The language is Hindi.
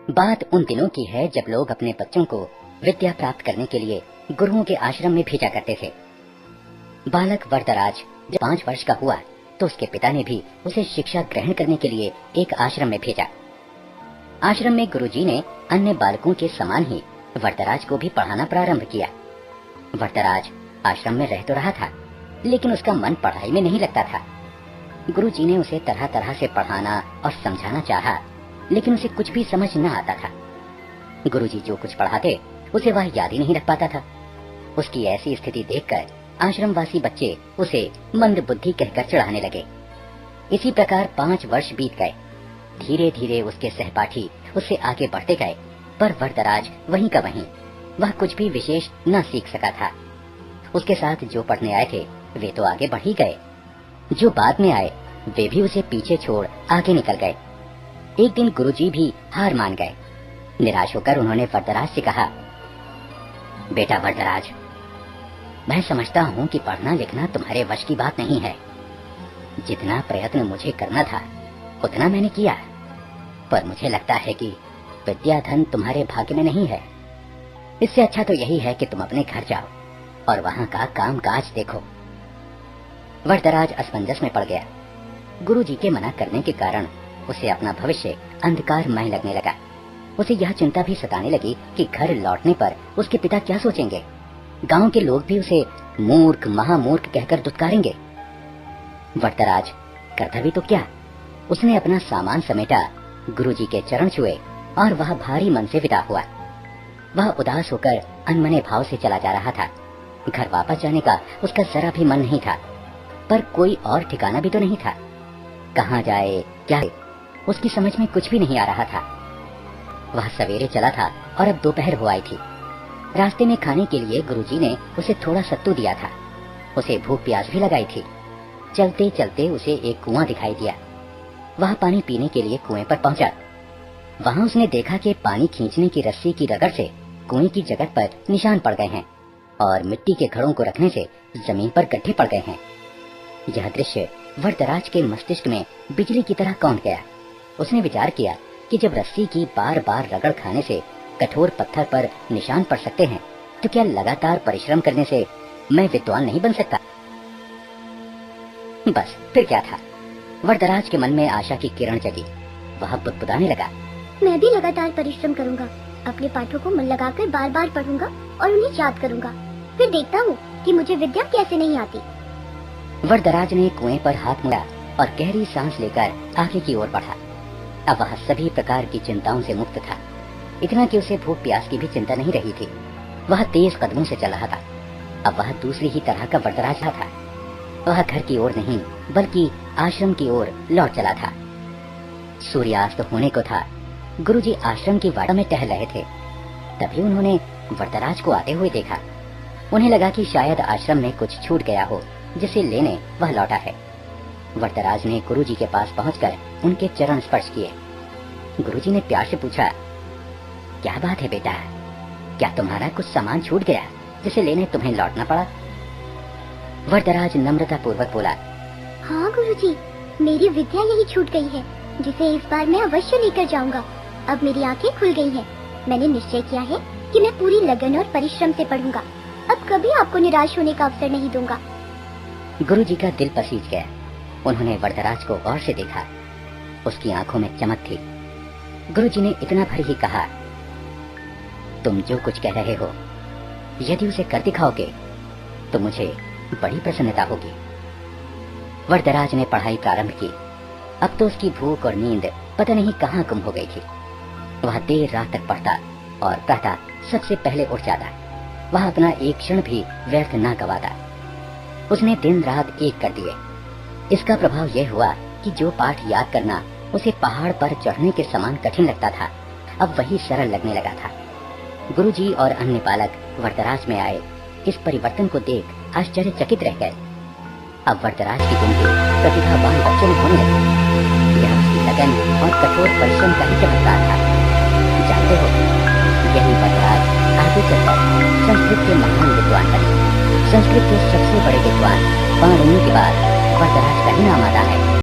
बात उन दिनों की है जब लोग अपने बच्चों को विद्या प्राप्त करने के लिए गुरुओं के आश्रम में भेजा करते थे। बालक वरदराज जब 5 वर्ष का हुआ तो उसके पिता ने भी उसे शिक्षा ग्रहण करने के लिए एक आश्रम में भेजा। आश्रम में गुरुजी ने अन्य बालकों के समान ही वरदराज को भी पढ़ाना प्रारंभ किया। वरदराज आश्रम में रह तो रहा था, लेकिन उसका मन पढ़ाई में नहीं लगता था। गुरुजी ने उसे तरह तरह से पढ़ाना और समझाना चाहा, लेकिन उसे कुछ भी समझ न आता था। गुरुजी जो कुछ पढ़ाते उसे वह याद ही नहीं रख पाता था। उसकी ऐसी स्थिति देखकर आश्रमवासी बच्चे उसे मंद बुद्धि कहकर चिढ़ाने लगे। इसी प्रकार 5 वर्ष बीत गए। धीरे धीरे उसके सहपाठी उससे आगे बढ़ते गए, पर वरदराज वहीं का वहीं, वह कुछ भी विशेष न सीख सका था। उसके साथ जो पढ़ने आए थे वे तो आगे बढ़ ही गए, जो बाद में आए वे भी उसे पीछे छोड़ आगे निकल गए। एक दिन गुरुजी भी हार मान गए। निराश होकर उन्होंने वरदराज से कहा, बेटा वरदराज, मैं समझता हूँ कि पढ़ना लिखना तुम्हारे वश की बात नहीं है। जितना प्रयत्न मुझे करना था उतना मैंने किया, पर मुझे लगता है कि विद्या धन तुम्हारे भाग्य में नहीं है। इससे अच्छा तो यही है कि तुम अपने घर जाओ और वहाँ का काम काज देखो। वरदराज असमंजस में पड़ गया। गुरुजी के मना करने के कारण उसे अपना भविष्य अंधकारमय लगने लगा। उसे यह चिंता भी सताने लगी कि घर लौटने पर उसके पिता क्या सोचेंगे। गांव के लोग भी उसे मूर्ख महामूर्ख कहकर दुत्कारेंगे। वरदराज करता भी तो क्या, उसने अपना सामान समेटा, गुरुजी के चरण छुए और वह भारी मन से विदा हुआ। वह उदास होकर अनमने भाव से चला जा रहा था। घर वापस जाने का उसका जरा भी मन नहीं था, पर कोई और ठिकाना भी तो नहीं था। कहाँ जाए क्या, उसकी समझ में कुछ भी नहीं आ रहा था। वह सवेरे चला था और अब दोपहर हो आई थी। रास्ते में खाने के लिए गुरुजी ने उसे थोड़ा सत्तू दिया था। उसे भूख प्यास भी लगाई थी। चलते चलते उसे एक कुआं दिखाई दिया। वह पानी पीने के लिए कुएं पर पहुंचा। वहां उसने देखा कि पानी खींचने की रस्सी की रगड़ से कुएं की जगह पर निशान पड़ गए हैं और मिट्टी के घड़ों को रखने से जमीन पर गड्ढे पड़ गए हैं। यह दृश्य वरदराज के मस्तिष्क में बिजली की तरह कौंध गया। उसने विचार किया कि जब रस्सी की बार बार रगड़ खाने से कठोर पत्थर पर निशान पड़ सकते हैं, तो क्या लगातार परिश्रम करने से मैं विद्वान नहीं बन सकता? बस फिर क्या था। वरदराज के मन में आशा की किरण जगी। वह बुदबुदाने लगा, मैं भी लगातार परिश्रम करूंगा, अपने पाठों को मन लगाकर बार बार पढ़ूंगा और उन्हें याद करूंगा। फिर देखता हूँ कि मुझे विद्या कैसे नहीं आती। वरदराज ने कुएं पर हाथ मोड़ा और गहरी सांस लेकर आगे की ओर बढ़ा। अब वह सभी प्रकार की चिंताओं से मुक्त था। इतना कि उसे भूख प्यास की भी चिंता नहीं रही थी। वह तेज कदमों से चल रहा था। अब वह दूसरी ही तरह का वरदराज था। वह घर की ओर नहीं बल्कि आश्रम की ओर लौट चला था। सूर्यास्त होने को था। गुरुजी आश्रम की वाड़ा में टहल रहे थे। तभी उन्होंने वरदराज को आते हुए देखा। उन्हें लगा कि शायद आश्रम में कुछ छूट गया हो, जिसे लेने वह लौटा है। वरदराज ने गुरुजी के पास पहुंचकर उनके चरण स्पर्श किए। गुरुजी ने प्यार से पूछा, क्या बात है बेटा, क्या तुम्हारा कुछ सामान छूट गया जिसे लेने तुम्हें लौटना पड़ा? वरदराज नम्रता पूर्वक बोला, हाँ गुरुजी, मेरी विद्या यही छूट गई है, जिसे इस बार मैं अवश्य लेकर जाऊंगा। अब मेरी आंखें खुल गई हैं। मैंने निश्चय किया है कि मैं पूरी लगन और परिश्रम से पढ़ूंगा। अब कभी आपको निराश होने का अवसर नहीं दूंगा। गुरुजी का दिल पसीज गया। उन्होंने वरदराज को गौर से देखा। उसकी आंखों में चमक थी। गुरुजी ने इतना भर ही कहा, तुम जो कुछ कह रहे हो, यदि उसे कर दिखाओगे तो मुझे बड़ी प्रसन्नता होगी। वरदराज ने पढ़ाई प्रारंभ की। अब तो उसकी भूख और नींद पता नहीं कहाँ गुम हो गई थी। वह देर रात तक पढ़ता और प्रातः सबसे पहले उठ जाता। वह अपना एक क्षण भी व्यर्थ न गवाता। उसने दिन रात एक कर दिए। इसका प्रभाव यह हुआ कि जो पाठ याद करना उसे पहाड़ पर चढ़ने के समान कठिन लगता था, अब वही सरल लगने लगा था। गुरुजी और अन्य बालक वरदराज में आए। इस परिवर्तन को देख आश्चर्यचकित रह गए। अब वरदराज की गिनती प्रतिभावान बच्चों में होने लगी। यह उसकी लगन और कठोर परिश्रम का ही चमत्कार था। जानते हो, यही वरदराज आगे चलकर संस्कृत के महान विद्वान बने। संस्कृत के सबसे बड़े विद्वान पाणिनि के बाद वरदराज का ही नाम आता है।